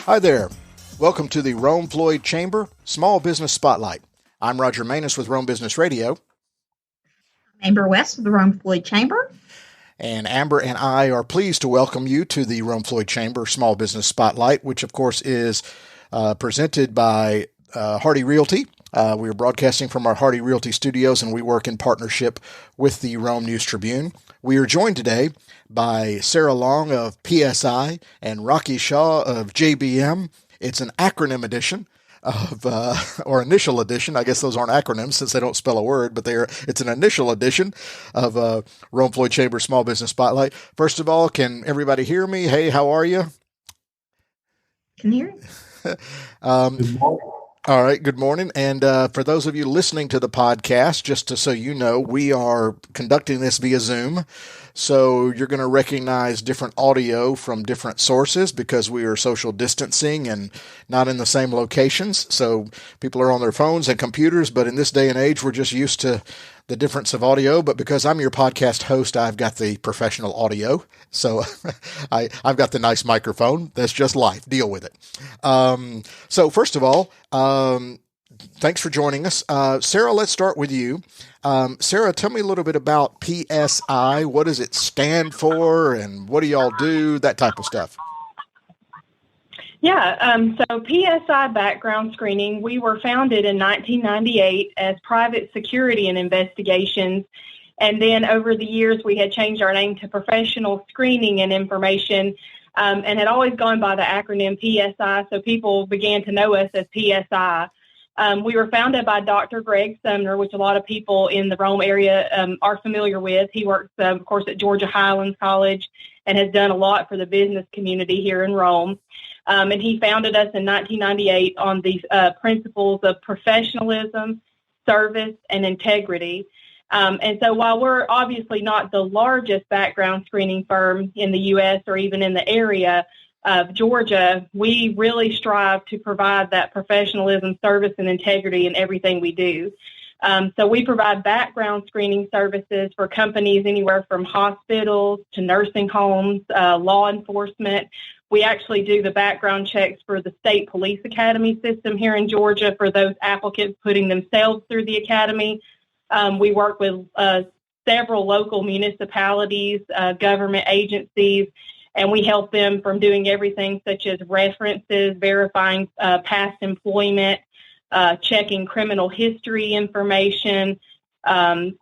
Hi there. Welcome to the Rome Floyd Chamber Small Business Spotlight. I'm Roger Manus with Rome Business Radio. Amber West of the Rome Floyd Chamber. And Amber and I are pleased to welcome you to the Rome Floyd Chamber Small Business Spotlight, which of course is presented by Hardy Realty. We are broadcasting from our Hardy Realty studios, and we work in partnership with the Rome News Tribune. We are joined today by Sarah Long of PSI and Rocky Shaw of JBM. It's an acronym edition of, or initial edition. I guess those aren't acronyms since they don't spell a word, but it's an initial edition of Rome Floyd Chamber Small Business Spotlight. First of all, can everybody hear me? Hey, how are you? Can you hear me? Good morning. All right, good morning. And for those of you listening to the podcast, just so you know, we are conducting this via Zoom. So you're going to recognize different audio from different sources because we are social distancing and not in the same locations. So people are on their phones and computers, but in this day and age, we're just used to the difference of audio. But because I'm your podcast host, I've got the professional audio. So I've got the nice microphone. That's just life. Deal with it. So first of all, thanks for joining us. Sarah, let's start with you. Sarah, tell me a little bit about PSI. What does it stand for, and what do y'all do? That type of stuff. Yeah, so Psi Background Screening, we were founded in 1998 as Private Security and Investigations, and then over the years we had changed our name to Professional Screening and Information, and had always gone by the acronym PSI, so people began to know us as PSI. We were founded by Dr. Greg Sumner, which a lot of people in the Rome area are familiar with. He works, of course, at Georgia Highlands College and has done a lot for the business community here in Rome. And he founded us in 1998 on these principles of professionalism, service, and integrity. And so while we're obviously not the largest background screening firm in the U.S. or even in the area of Georgia, we really strive to provide that professionalism, service, and integrity in everything we do. So we provide background screening services for companies anywhere from hospitals to nursing homes, law enforcement. We actually do the background checks for the state police academy system here in Georgia for those applicants putting themselves through the academy. We work with several local municipalities, government agencies, and we help them from doing everything such as references, verifying past employment, checking criminal history information,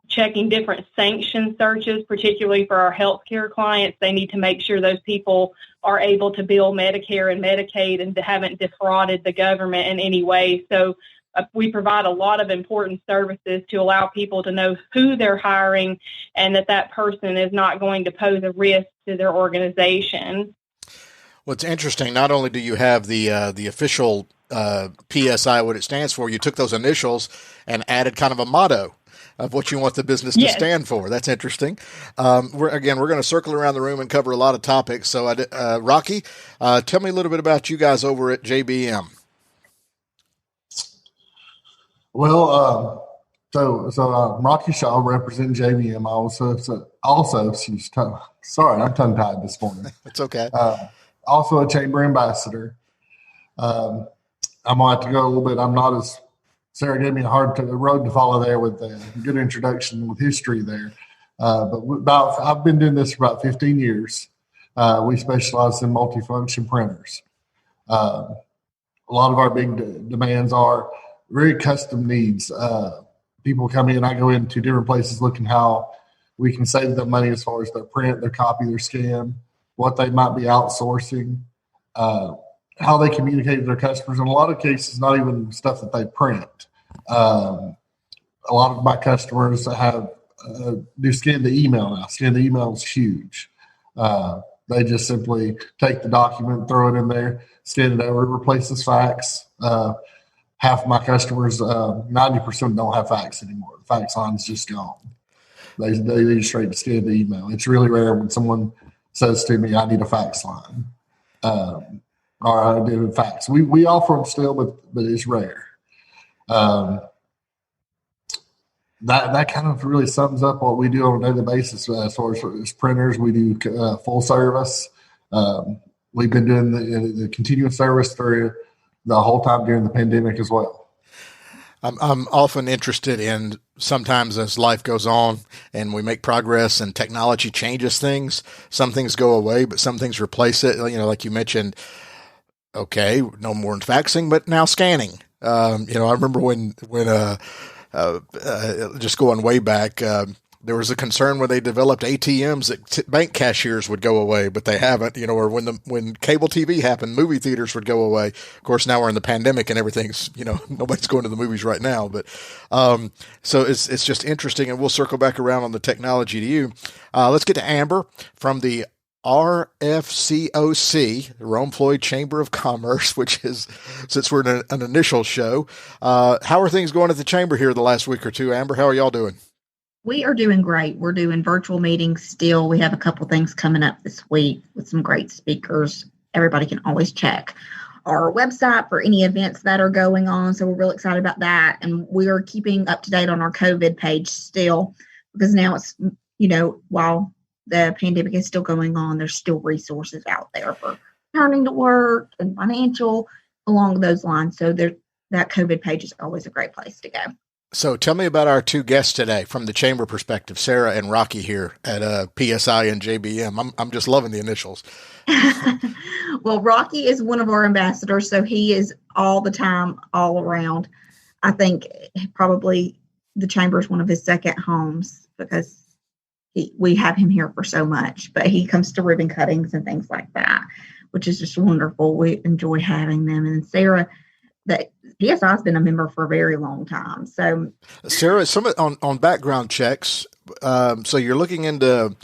checking different sanction searches, particularly for our healthcare clients. They need to make sure those people are able to bill Medicare and Medicaid and haven't defrauded the government in any way. So we provide a lot of important services to allow people to know who they're hiring and that person is not going to pose a risk to their organization. Well, it's interesting. Not only do you have the official PSI, what it stands for, you took those initials and added kind of a motto of what you want the business to stand for. That's interesting. We're going to circle around the room and cover a lot of topics. So, Rocky, tell me a little bit about you guys over at JBM. Well, so Rocky Shaw representing JBM. I'm tongue-tied this morning. It's okay. Also a chamber ambassador. I'm gonna have to go a little bit. I'm not as Sarah gave me a hard road to follow there with a good introduction with history there. But I've been doing this for about 15 years. We specialize in multifunction printers. A lot of our big demands are very custom needs. People come in, I go into different places looking how we can save them money as far as their print, their copy, their scan, what they might be outsourcing, how they communicate with their customers. In a lot of cases, not even stuff that they print. A lot of my customers do scan the email now. Scan the email is huge. They just simply take the document, throw it in there, scan it over, replaces fax. Half of my customers, 90% don't have fax anymore. The fax line's just gone. They just straight to scan the email. It's really rare when someone says to me, I need a fax line. Or I do a fax. We offer them still, but it's rare. That kind of really sums up what we do on a daily basis. As far as printers, we do full service. we've been doing the continuous service through the whole time during the pandemic as well. I'm often interested in sometimes as life goes on and we make progress and technology changes things, some things go away, but some things replace it. Like you mentioned, okay, no more faxing, but now scanning. I remember when just going way back, there was a concern when they developed ATMs that bank cashiers would go away, but they haven't, or when cable TV happened, movie theaters would go away. Of course, now we're in the pandemic and everything's, nobody's going to the movies right now, but, so it's just interesting, and we'll circle back around on the technology to you. Let's get to Amber from the RFCOC, the Rome Floyd Chamber of Commerce, which is, since we're in an initial show, how are things going at the chamber here the last week or two? Amber, how are y'all doing? We are doing great. We're doing virtual meetings still. We have a couple things coming up this week with some great speakers. Everybody can always check our website for any events that are going on. So we're real excited about that. And we are keeping up to date on our COVID page still, because now it's, while the pandemic is still going on, there's still resources out there for returning to work and financial along those lines. So that COVID page is always a great place to go. So tell me about our two guests today from the chamber perspective, Sarah and Rocky here at PSI and JBM. I'm just loving the initials. Well, Rocky is one of our ambassadors, so he is all the time, all around. I think probably the chamber is one of his second homes because we have him here for so much, but he comes to ribbon cuttings and things like that, which is just wonderful. We enjoy having them. And Sarah, that PSI has been a member for a very long time. So, Sarah, some on background checks. So you're looking into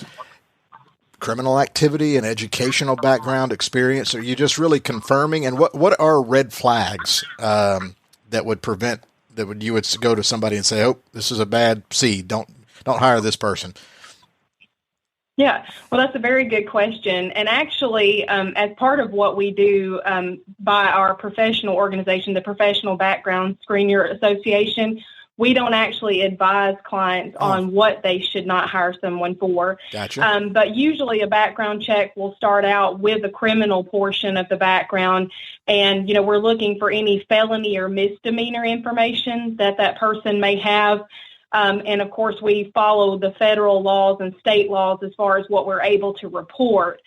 criminal activity and educational background experience. Are you just really confirming? And what are red flags that would prevent you would go to somebody and say, "Oh, this is a bad seed. Don't hire this person." Yeah, well, that's a very good question. And actually, as part of what we do by our professional organization, the Professional Background Screener Association, we don't actually advise clients on what they should not hire someone for. Gotcha. But usually a background check will start out with the criminal portion of the background. And, we're looking for any felony or misdemeanor information that person may have. And of course, we follow the federal laws and state laws as far as what we're able to report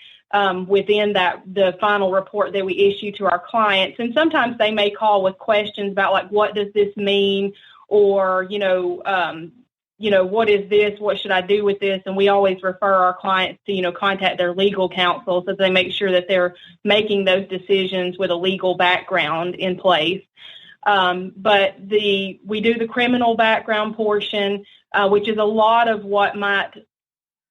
within the final report that we issue to our clients. And sometimes they may call with questions about, like, what does this mean? Or, what is this? What should I do with this? And we always refer our clients to, contact their legal counsel so they make sure that they're making those decisions with a legal background in place. But we do the criminal background portion, which is a lot of what might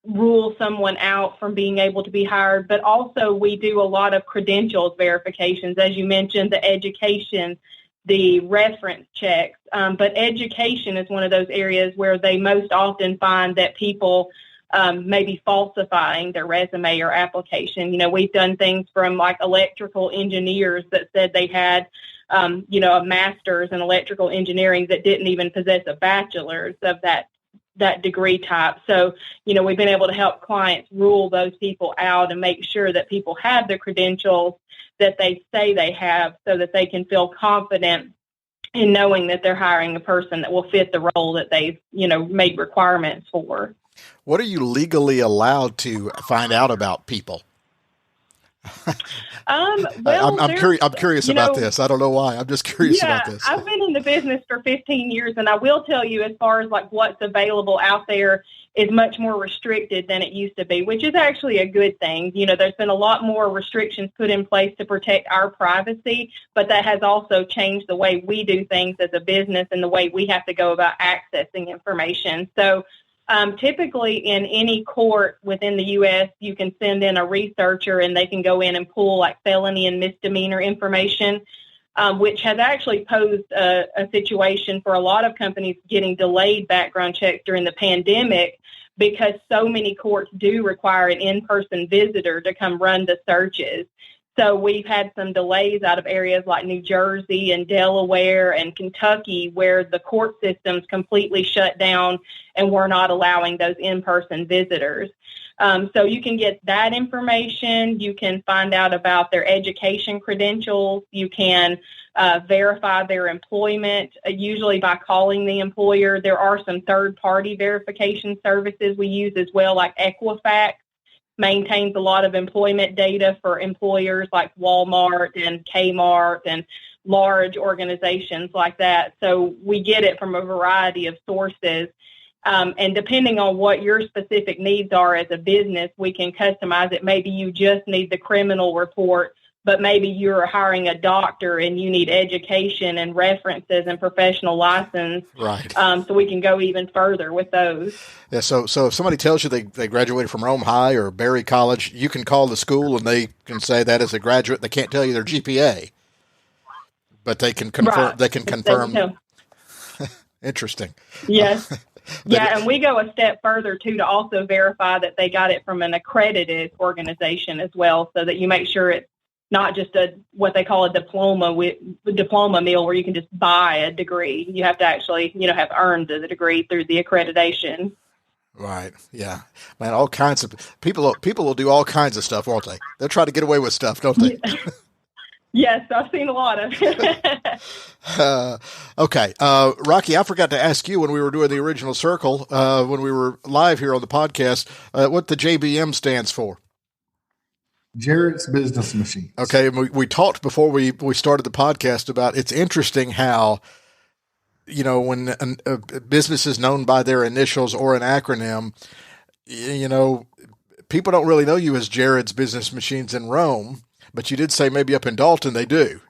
rule someone out from being able to be hired. But also we do a lot of credentials verifications, as you mentioned, the education, the reference checks. But education is one of those areas where they most often find that people may be falsifying their resume or application. We've done things from like electrical engineers that said they had a master's in electrical engineering that didn't even possess a bachelor's of that degree type. So, we've been able to help clients rule those people out and make sure that people have the credentials that they say they have so that they can feel confident in knowing that they're hiring a person that will fit the role that they've, made requirements for. What are you legally allowed to find out about people? Well, I'm curious about this. I don't know why. I'm just curious about this. I've been in the business for 15 years, and I will tell you, as far as like what's available out there is much more restricted than it used to be, which is actually a good thing. There's been a lot more restrictions put in place to protect our privacy, but that has also changed the way we do things as a business and the way we have to go about accessing information. So typically in any court within the U.S., you can send in a researcher and they can go in and pull like felony and misdemeanor information, which has actually posed a situation for a lot of companies getting delayed background checks during the pandemic because so many courts do require an in-person visitor to come run the searches. So we've had some delays out of areas like New Jersey and Delaware and Kentucky where the court systems completely shut down and we're not allowing those in-person visitors. So you can get that information. You can find out about their education credentials. You can verify their employment, usually by calling the employer. There are some third-party verification services we use as well, like Equifax maintains a lot of employment data for employers like Walmart and Kmart and large organizations like that. So we get it from a variety of sources. And depending on what your specific needs are as a business, we can customize it. Maybe you just need the criminal report, but maybe you're hiring a doctor and you need education and references and professional license. Right. So we can go even further with those. Yeah. So if somebody tells you they graduated from Rome High or Berry College, you can call the school and they can say that as a graduate. They can't tell you their GPA, but they can confirm. Right. They can confirm. Interesting. Yes. Yeah, and we go a step further, too, to also verify that they got it from an accredited organization as well, so that you make sure it's not just what they call a diploma mill where you can just buy a degree. You have to actually, have earned the degree through the accreditation. Right. Yeah. Man, all kinds of people will do all kinds of stuff, won't they? They'll try to get away with stuff, don't they? Yes, I've seen a lot of it. Okay. Rocky, I forgot to ask you when we were doing the original circle, when we were live here on the podcast, what the JBM stands for. Jarrett's Business Machines. Okay. And we talked before we started the podcast about it's interesting how, when a business is known by their initials or an acronym, people don't really know you as Jarrett's Business Machines in Rome. But you did say maybe up in Dalton they do.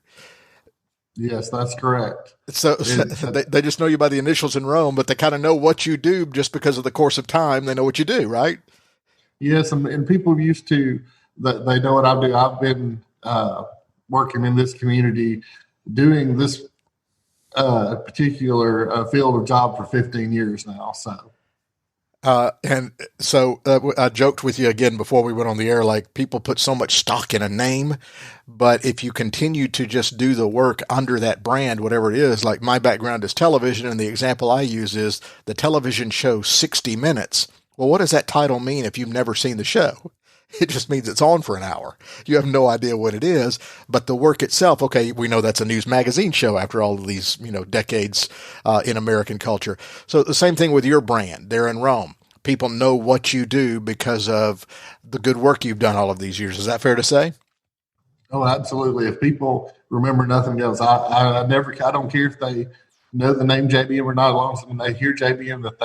Yes, that's correct. So they just know you by the initials in Rome, but they kind of know what you do just because of the course of time. They know what you do, right? Yes, and people used to, they know what I do. I've been working in this community doing this particular field of job for 15 years now. And so I joked with you again before we went on the air, like people put so much stock in a name, but if you continue to just do the work under that brand, whatever it is, like my background is television, and the example I use is the television show 60 Minutes. Well, what does that title mean if you've never seen the show? It just means it's on for an hour. You have no idea what it is, but the work itself, okay, we know that's a news magazine show after all of these, decades in American culture. So the same thing with your brand there in Rome. People know what you do because of the good work you've done all of these years. Is that fair to say? Oh, absolutely. If people remember nothing else, I don't care if they know the name JBM or not, as long as when they hear JBM that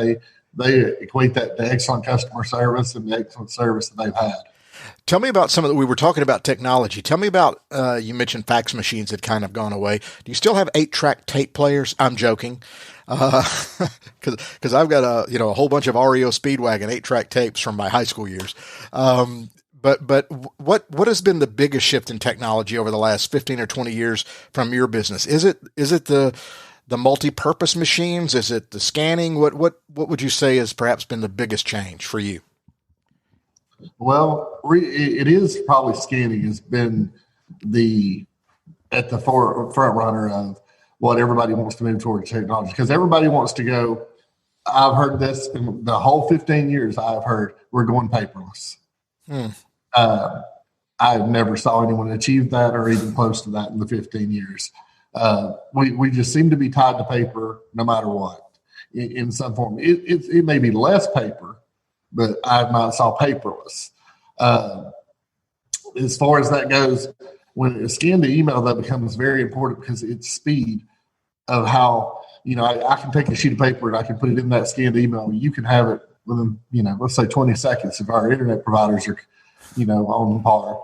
they equate that to excellent customer service and the excellent service that they've had. Tell me about we were talking about technology. Tell me about, you mentioned fax machines had kind of gone away. Do you still have 8-track tape players? I'm joking. Cause I've got a whole bunch of REO Speedwagon 8-track tapes from my high school years. But what has been the biggest shift in technology over the last 15 or 20 years from your business? Is it the multi-purpose machines? Is it the scanning? What would you say has perhaps been the biggest change for you? Well, it is probably scanning has been at the front runner of what everybody wants to move toward technology, because everybody wants to go. I've heard this in the whole 15 years. I've heard we're going paperless. I never saw anyone achieve that or even close to that in the 15 years. We just seem to be tied to paper no matter what in some form. It may be less paper, but I not saw paperless. As far as that goes, when it's scanned to email, that becomes very important because it's speed of how, I can take a sheet of paper and I can put it in that scanned email. You can have it within, let's say 20 seconds if our internet providers are, on par.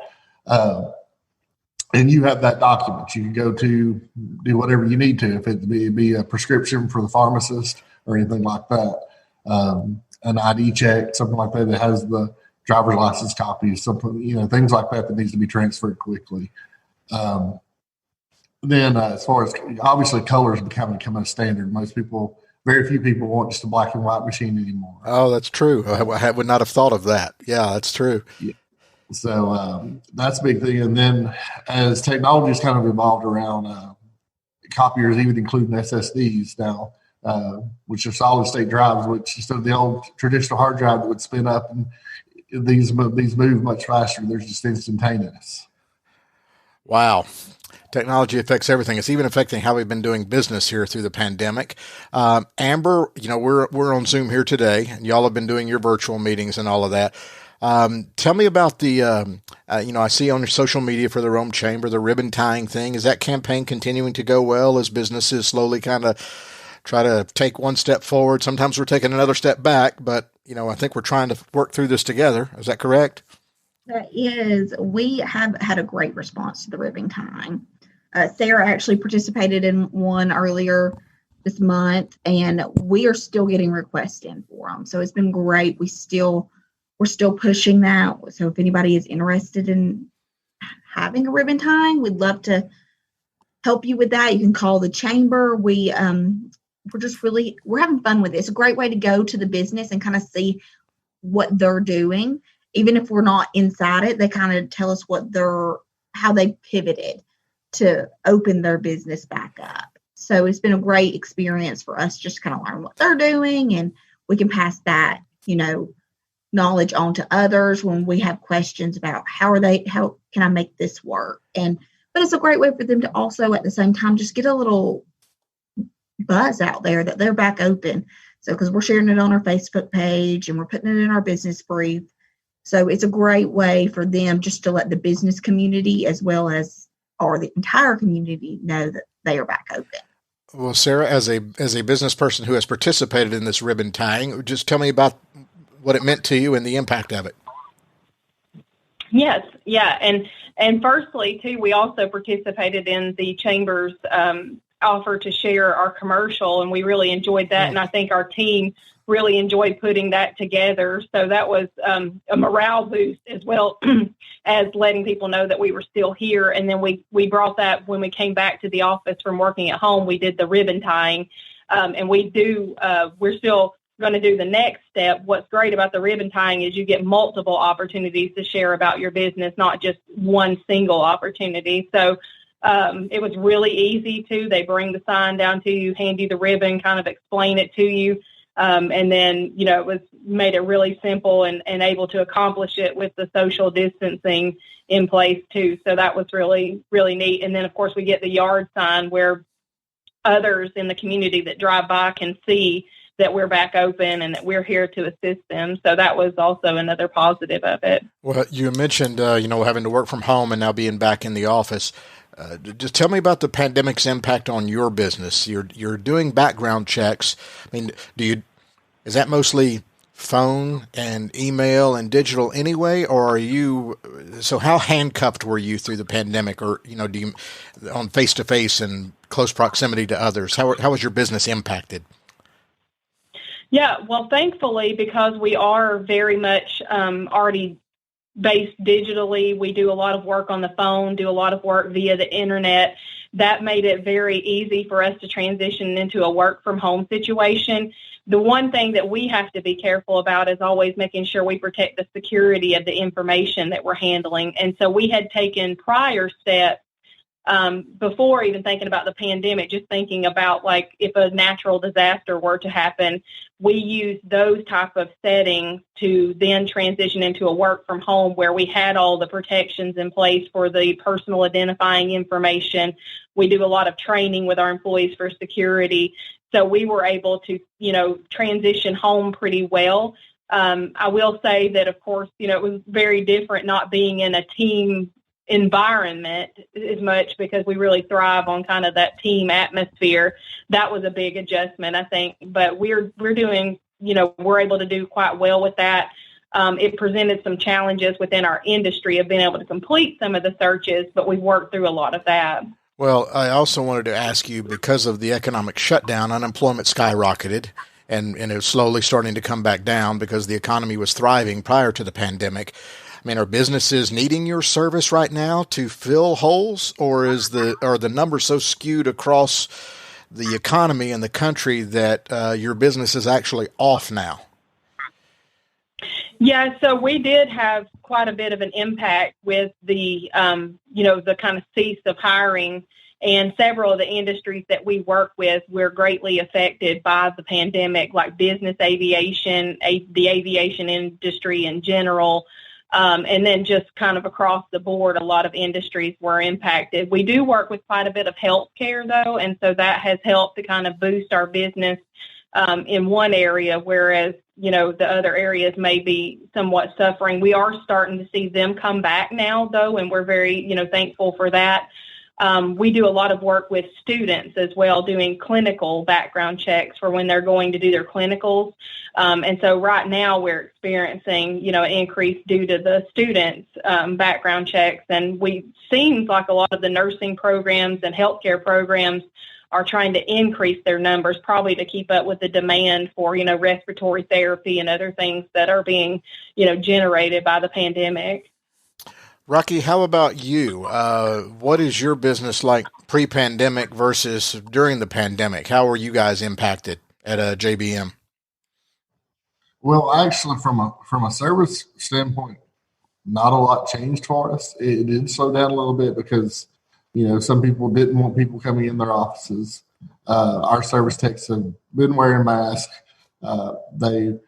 And you have that document. You can go to do whatever you need to, if it be a prescription for the pharmacist or anything like that. An ID check, something like that has the driver's license copy, something, things like that needs to be transferred quickly. Then as far as obviously color is becoming a standard. Very few people want just a black and white machine anymore. Oh, that's true. I would not have thought of that. Yeah, that's true. Yeah. So that's a big thing. And then as technology has kind of evolved around copiers, even including SSDs now, which are solid state drives, which instead of the old traditional hard drive that would spin up and these move much faster. They're just instantaneous. Wow. Technology affects everything. It's even affecting how we've been doing business here through the pandemic. Amber, we're on Zoom here today, and y'all have been doing your virtual meetings and all of that. Tell me about the, I see on your social media for the Rome Chamber, the ribbon tying thing. Is that campaign continuing to go well as businesses slowly kind of try to take one step forward? Sometimes we're taking another step back, but, I think we're trying to work through this together. Is that correct? That is. We have had a great response to the ribbon tying. Sarah actually participated in one earlier this month, and we are still getting requests in for them. So it's been great. We're still pushing that. So if anybody is interested in having a ribbon tying, we'd love to help you with that. You can call the chamber. We're having fun with it. It's a great way to go to the business and kind of see what they're doing. Even if we're not inside it, they kind of tell us how they pivoted to open their business back up. So it's been a great experience for us just kind of learn what they're doing, and we can pass that, knowledge on to others when we have questions about how can I make this work? But it's a great way for them to also at the same time just get a little buzz out there that they're back open. So, because we're sharing it on our Facebook page and we're putting it in our business brief. So it's a great way for them just to let the business community as well as the entire community know that they are back open. Well, Sarah, as a business person who has participated in this ribbon tying, just tell me about what it meant to you and the impact of it. Yes, yeah, and firstly, too, we also participated in the Chamber's offer to share our commercial, and we really enjoyed that, and I think our team really enjoyed putting that together. So that was a morale boost as well as letting people know that we were still here. And then we brought that when we came back to the office from working at home. We did the ribbon tying, and we're still going to do the next step. What's great about the ribbon tying is you get multiple opportunities to share about your business, not just one single opportunity. So it was really easy too. They bring the sign down to you, hand you the ribbon, kind of explain it to you. And then, it made it really simple and able to accomplish it with the social distancing in place too. So that was really, really neat. And then, of course, we get the yard sign where others in the community that drive by can see that we're back open and that we're here to assist them. So that was also another positive of it. Well, you mentioned, having to work from home and now being back in the office. Just tell me about the pandemic's impact on your business. You're doing background checks. I mean, is that mostly phone and email and digital anyway, or how handcuffed were you through the pandemic, or do you on face to face and close proximity to others? How was your business impacted? Yeah, well, thankfully, because we are very much already based digitally, we do a lot of work on the phone, do a lot of work via the internet. That made it very easy for us to transition into a work from home situation. The one thing that we have to be careful about is always making sure we protect the security of the information that we're handling. And so we had taken prior steps before even thinking about the pandemic, just thinking about like if a natural disaster were to happen, we use those type of settings to then transition into a work from home where we had all the protections in place for the personal identifying information. We do a lot of training with our employees for security. So we were able to, transition home pretty well. I will say that, of course, it was very different not being in a team environment as much because we really thrive on kind of that team atmosphere. That was a big adjustment, I think, but we're doing, we're able to do quite well with that. It presented some challenges within our industry of being able to complete some of the searches, but we worked through a lot of that. Well, I also wanted to ask you, because of the economic shutdown, unemployment skyrocketed, and it was slowly starting to come back down because the economy was thriving prior to the pandemic. I mean, are businesses needing your service right now to fill holes, or are the numbers so skewed across the economy and the country that your business is actually off now? Yeah, so we did have quite a bit of an impact with the, the kind of cease of hiring And several of the industries that we work with were greatly affected by the pandemic, like business aviation, the aviation industry in general. And then just kind of across the board, a lot of industries were impacted. We do work with quite a bit of healthcare, though, and so that has helped to kind of boost our business in one area, whereas, the other areas may be somewhat suffering. We are starting to see them come back now, though, and we're very, thankful for that. We do a lot of work with students as well, doing clinical background checks for when they're going to do their clinicals. And so right now we're experiencing, an increase due to the students' background checks. And seems like a lot of the nursing programs and healthcare programs are trying to increase their numbers, probably to keep up with the demand for, respiratory therapy and other things that are being, generated by the pandemic. Rocky, how about you? What is your business like pre-pandemic versus during the pandemic? How were you guys impacted at JBM? Well, actually, from a service standpoint, not a lot changed for us. It did slow down a little bit because, some people didn't want people coming in their offices. Our service techs have been wearing masks. They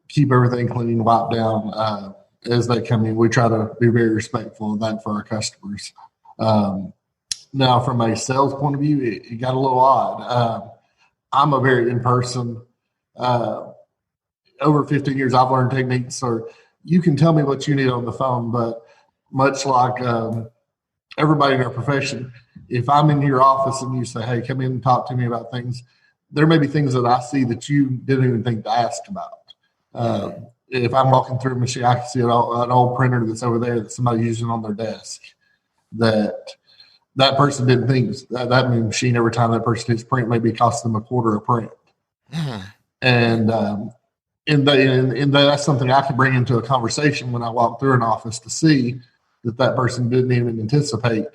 keep everything clean, wipe down as they come in. We try to be very respectful of that for our customers. Now, from a sales point of view, it got a little odd. I'm a very in-person. Over 15 years, I've learned techniques, or you can tell me what you need on the phone, but much like everybody in our profession, if I'm in your office and you say, hey, come in and talk to me about things, there may be things that I see that you didn't even think to ask about. If I'm walking through a machine, I can see an old printer that's over there that somebody's using on their desk that person didn't think that machine, every time that person hits print, maybe cost them $0.25 a print. And that's something I can bring into a conversation when I walk through an office to see that person didn't even anticipate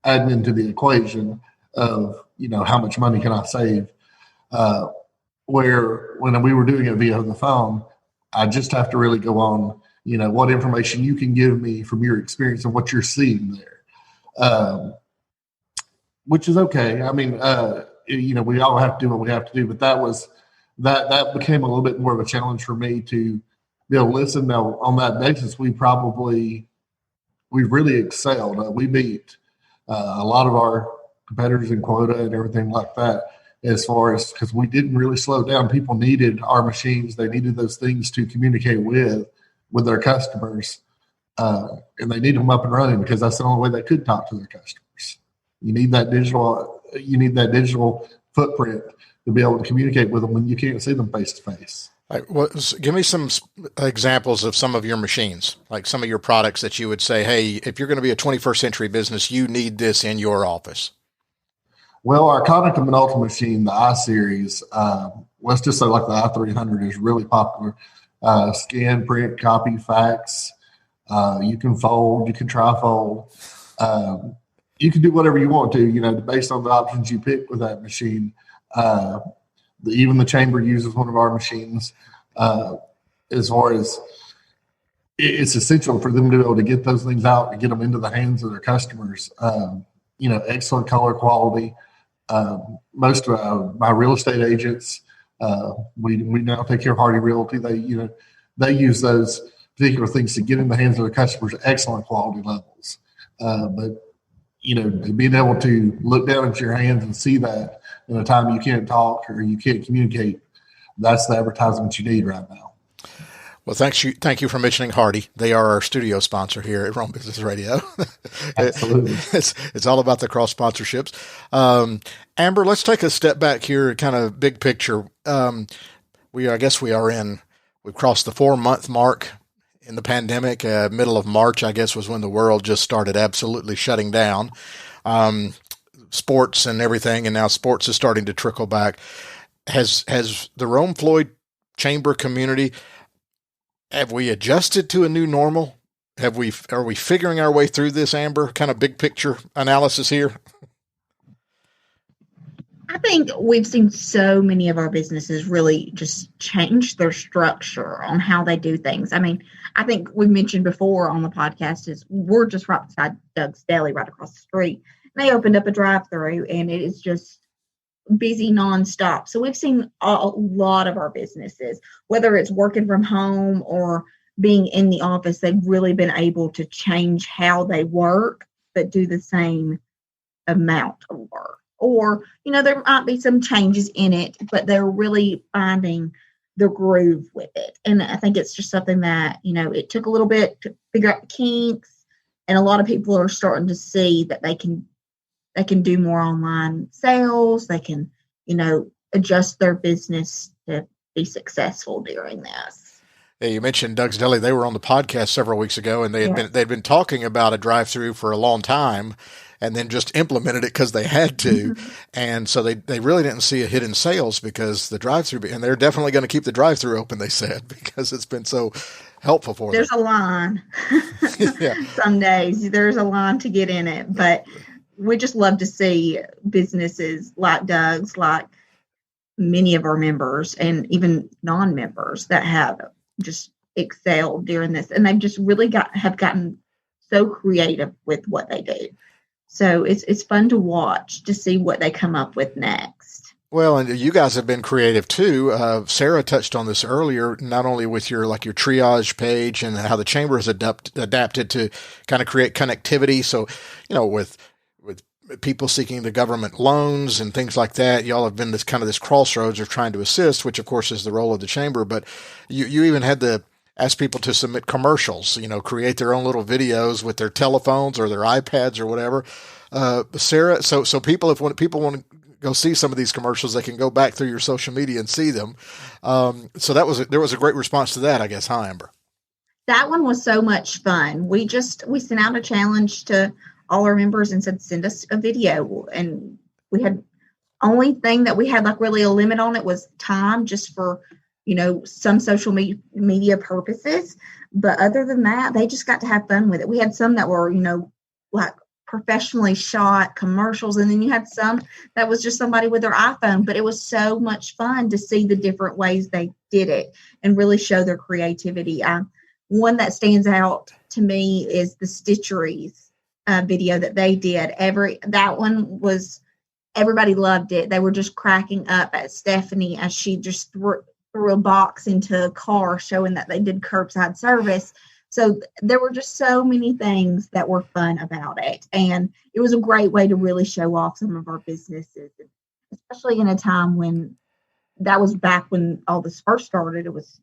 adding into the equation of, how much money can I save? Where when we were doing it via the phone, I just have to really go on, what information you can give me from your experience and what you're seeing there, which is okay. I mean, we all have to do what we have to do, but that became a little bit more of a challenge for me to be able to listen. Now, on that basis, we really excelled. We beat a lot of our competitors in quota and everything like that, as far as, because we didn't really slow down. People needed our machines. They needed those things to communicate with their customers, and they need them up and running because that's the only way they could talk to their customers. You need that digital footprint to be able to communicate with them when you can't see them face to face. Give me some examples of some of your machines, like some of your products that you would say, hey, if you're going to be a 21st century business, you need this in your office. Well, our Konica Minolta machine, the I-Series, let's just say like the I-300 is really popular. Scan, print, copy, fax. You can fold, you can trifold. You can do whatever you want to, based on the options you pick with that machine. Even the chamber uses one of our machines. As far as it's essential for them to be able to get those things out and get them into the hands of their customers. Excellent color quality. Most of my real estate agents, we now take care of Hardy Realty. They use those particular things to get in the hands of their customers at excellent quality levels. But being able to look down at your hands and see that in a time you can't talk or you can't communicate, that's the advertisement you need right now. Well, thank you for mentioning Hardy. They are our studio sponsor here at Rome Business Radio. Absolutely. It's all about the cross sponsorships. Amber, let's take a step back here, kind of big picture. We've crossed the 4-month mark in the pandemic. Middle of March, I guess, was when the world just started absolutely shutting down. Sports and everything, and now sports is starting to trickle back. Has the Rome Floyd chamber community, have we adjusted to a new normal? Are we figuring our way through this, Amber? Kind of big picture analysis here. I think we've seen so many of our businesses really just change their structure on how they do things. I mean, I think we mentioned before on the podcast is we're just right beside Doug's Deli right across the street. They opened up a drive-through, and it is just busy nonstop. So we've seen a lot of our businesses, whether it's working from home or being in the office, they've really been able to change how they work, but do the same amount of work. Or, there might be some changes in it, but they're really finding the groove with it. And I think it's just something that, it took a little bit to figure out the kinks, and a lot of people are starting to see that they can do more online sales. They can, adjust their business to be successful during this. Yeah, you mentioned Doug's Deli. They were on the podcast several weeks ago, and they'd been talking about a drive-through for a long time, and then just implemented it because they had to. And so they really didn't see a hit in sales because the drive-through, and they're definitely going to keep the drive-through open, they said, because it's been so helpful for them. There's a line. Yeah. Some days there's a line to get in it, but we just love to see businesses like Doug's, like many of our members and even non-members that have just excelled during this. And they've just really have gotten so creative with what they do. So it's fun to watch to see what they come up with next. Well, and you guys have been creative too. Sarah touched on this earlier, not only with your triage page and how the chamber has adapted to kind of create connectivity. So, with people seeking the government loans and things like that, y'all have been this crossroads of trying to assist, which of course is the role of the chamber. But you even had to ask people to submit commercials, create their own little videos with their telephones or their iPads or whatever. Sarah, so people, when people want to go see some of these commercials, they can go back through your social media and see them. So there was a great response to that, I guess, huh, Amber? That one was so much fun. We sent out a challenge to all our members and said, send us a video. And we had only thing that we had like really a limit on it was time, just for, some social media purposes. But other than that, they just got to have fun with it. We had some that were, like professionally shot commercials. And then you had some that was just somebody with their iPhone, but it was so much fun to see the different ways they did it and really show their creativity. One that stands out to me is the Stitcheries video that they did. That one was, everybody loved it. They were just cracking up at Stephanie as she just threw a box into a car, showing that they did curbside service. So there were just so many things that were fun about it. And it was a great way to really show off some of our businesses, especially in a time when that was back when all this first started. It was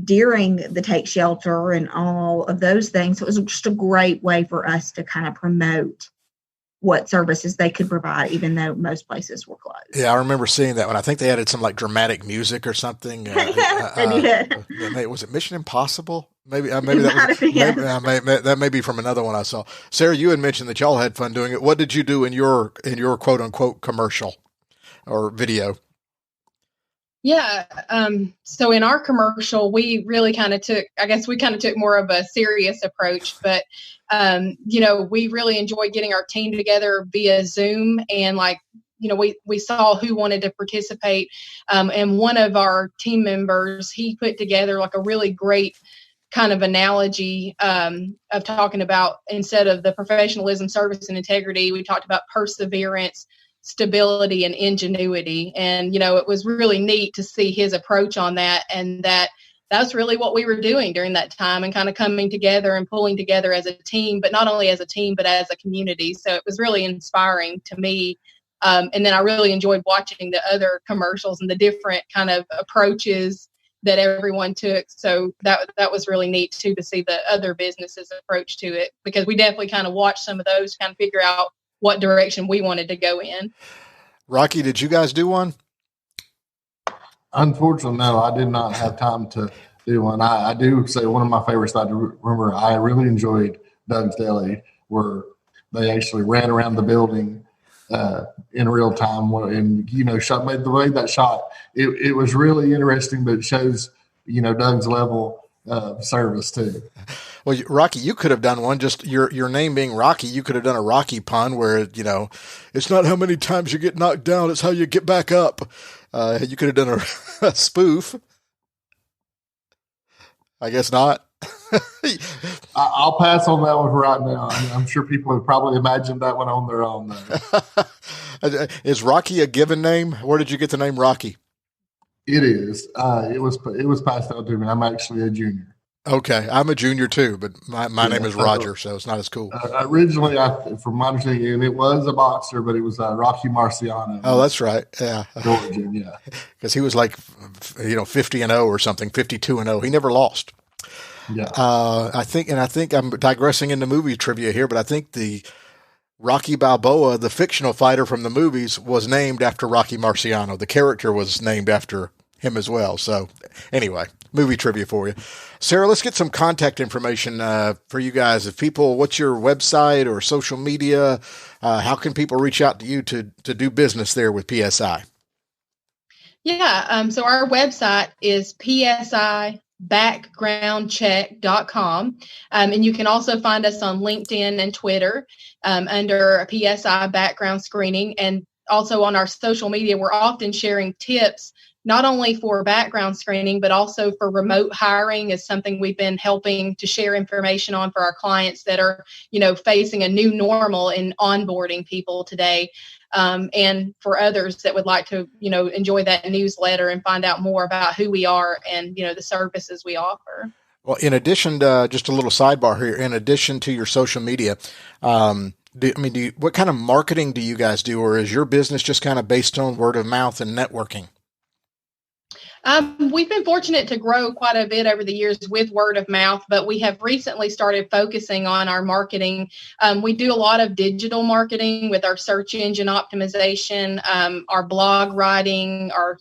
during the Take Shelter and all of those things. So it was just a great way for us to kind of promote what services they could provide, even though most places were closed. Yeah, I remember seeing that one. I think they added some like dramatic music or something. They did. Was it Mission Impossible? Maybe that may be from another one I saw. Sarah, you had mentioned that y'all had fun doing it. What did you do in your quote unquote commercial or video? Yeah. So in our commercial, we really kind of took more of a serious approach, but, we really enjoyed getting our team together via Zoom, and we saw who wanted to participate. And one of our team members, he put together like a really great kind of analogy of talking about, instead of the professionalism, service, and integrity, we talked about perseverance, stability, and ingenuity. And, it was really neat to see his approach on that, and that's really what we were doing during that time, and kind of coming together and pulling together as a team, but not only as a team, but as a community. So it was really inspiring to me. And then I really enjoyed watching the other commercials and the different kind of approaches that everyone took. So that was really neat too, to see the other businesses' approach to it, because we definitely kind of watched some of those to kind of figure out what direction we wanted to go in. Rocky, did you guys do one? Unfortunately, no, I did not have time to do one. I do say one of my favorites that I remember, I really enjoyed Doug's Deli, where they actually ran around the building in real time, and made the way that shot. It was really interesting, but it shows Doug's level of service too. Well, Rocky, you could have done one. Just your name being Rocky, you could have done a Rocky pun where it's not how many times you get knocked down, it's how you get back up. You could have done a spoof. I guess not. I'll pass on that one right now. I'm sure people have probably imagined that one on their own. Is Rocky a given name? Where did you get the name Rocky? It is. It was passed out to me. I'm actually a junior. Okay, I'm a junior too, but my name is Roger, so it's not as cool. Originally, from my understanding, it was a boxer, but it was Rocky Marciano. Oh, that's right. Yeah, Georgian. Yeah, because he was like, 50-0 or something, 52-0. He never lost. Yeah. I think I'm digressing into movie trivia here, but I think the Rocky Balboa, the fictional fighter from the movies, was named after Rocky Marciano. The character was named after him as well. So anyway, movie trivia for you. Sarah, let's get some contact information for you guys. If people, what's your website or social media? How can people reach out to you to do business there with PSI? Yeah. So our website is psibackgroundcheck.com. And you can also find us on LinkedIn and Twitter under PSI Background Screening. And also on our social media, we're often sharing tips not only for background screening, but also for remote hiring is something we've been helping to share information on for our clients that are, facing a new normal in onboarding people today. And for others that would like to, enjoy that newsletter and find out more about who we are and, the services we offer. Well, in addition to just a little sidebar here, in addition to your social media, what kind of marketing do you guys do, or is your business just kind of based on word of mouth and networking? We've been fortunate to grow quite a bit over the years with word of mouth, but we have recently started focusing on our marketing. We do a lot of digital marketing with our search engine optimization, our blog writing, our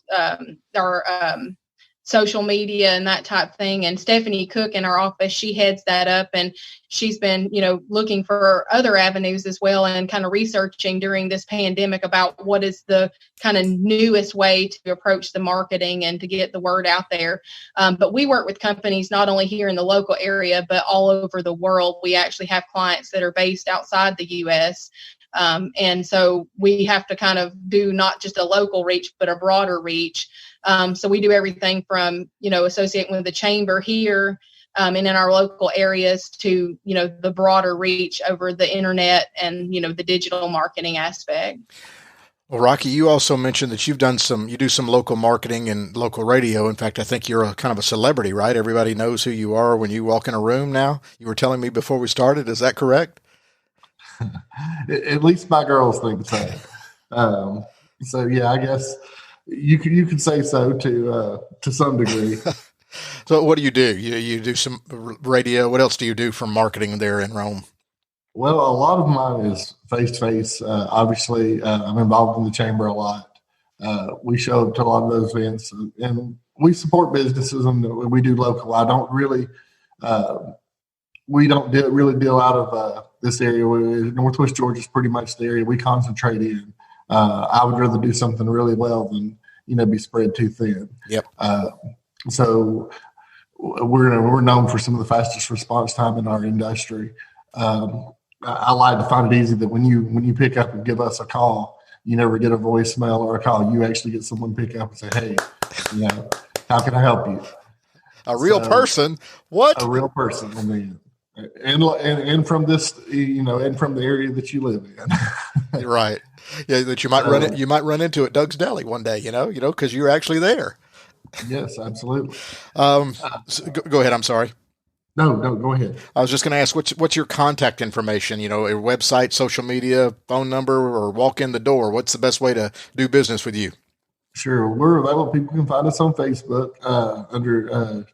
social media and that type of thing. And Stephanie Cook in our office, she heads that up, and she's been, looking for other avenues as well and kind of researching during this pandemic about what is the kind of newest way to approach the marketing and to get the word out there. But we work with companies not only here in the local area, but all over the world. We actually have clients that are based outside the U.S. And so we have to kind of do not just a local reach, but a broader reach. So we do everything from, associating with the chamber here and in our local areas to, the broader reach over the internet and, the digital marketing aspect. Well, Rocky, you also mentioned that you do some local marketing and local radio. In fact, I think you're a kind of a celebrity, right? Everybody knows who you are when you walk in a room now. You were telling me before we started. Is that correct? At least my girls think so. So yeah, I guess you could say so to some degree. So what do? You do some radio. What else do you do for marketing there in Rome? Well, a lot of mine is face-to-face. Obviously, I'm involved in the chamber a lot. We show up to a lot of those events, and we support businesses, and we do local. I don't really, we don't really deal out of this area. Northwest Georgia is pretty much the area we concentrate in. I would rather do something really well than be spread too thin. Yep. So we're known for some of the fastest response time in our industry. I like to find it easy that when you pick up and give us a call, you never get a voicemail or a call. You actually get someone pick up and say, "Hey, how can I help you?" A real person? What? A real person. I mean, and from this, and from the area that you live in. Right. Yeah, that you might run into at Doug's Deli one day. Because you're actually there. Yes, absolutely. So go ahead. I'm sorry. No, go ahead. I was just going to ask, what's your contact information? Your website, social media, phone number, or walk in the door. What's the best way to do business with you? Sure. We're available. People can find us on Facebook under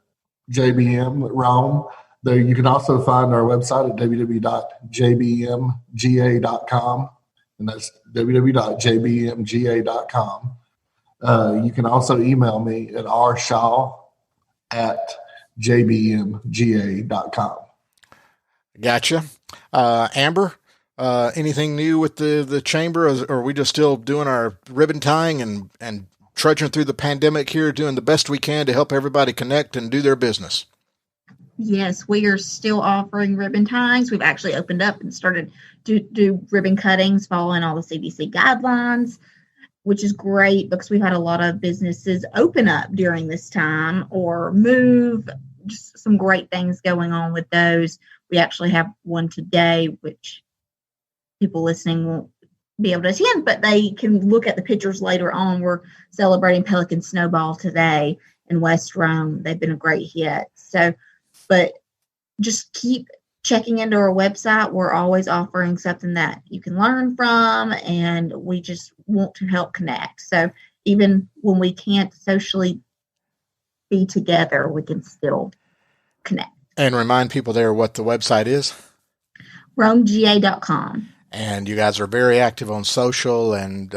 JBM Rome. There, you can also find our website at www.jbmga.com, and that's www.jbmga.com. You can also email me at rshaw@jbmga.com. Gotcha. Amber, anything new with the chamber? Or are we just still doing our ribbon tying and trudging through the pandemic here, doing the best we can to help everybody connect and do their business? Yes, we are still offering ribbon tines. We've actually opened up and started to do ribbon cuttings following all the CDC guidelines, which is great because we've had a lot of businesses open up during this time or move just some great things going on with those. We actually have one today, which people listening won't be able to attend, but they can look at the pictures later on. We're celebrating Pelican Snowball today in West Rome. They've been a great hit. So, but just keep checking into our website. We're always offering something that you can learn from, and we just want to help connect. So even when we can't socially be together, we can still connect. And remind people there what the website is. RomeGA.com. And you guys are very active on social, and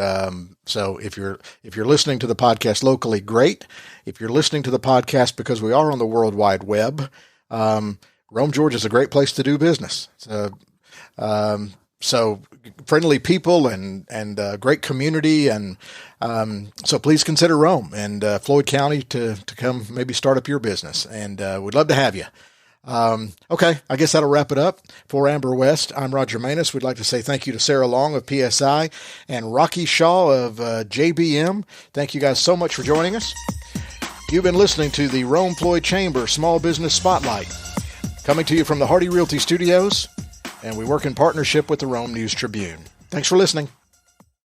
so if you're listening to the podcast locally, great. If you're listening to the podcast because we are on the World Wide Web, Rome, Georgia is a great place to do business. So friendly people and great community, and so please consider Rome and Floyd County to come maybe start up your business, and we'd love to have you. Okay, I guess that'll wrap it up. For Amber West, I'm Roger Manus. We'd like to say thank you to Sarah Long of PSI and Rocky Shaw of JBM. Thank you guys so much for joining us. You've been listening to the Rome Floyd Chamber Small Business Spotlight, coming to you from the Hardy Realty Studios, and we work in partnership with the Rome News Tribune. Thanks for listening.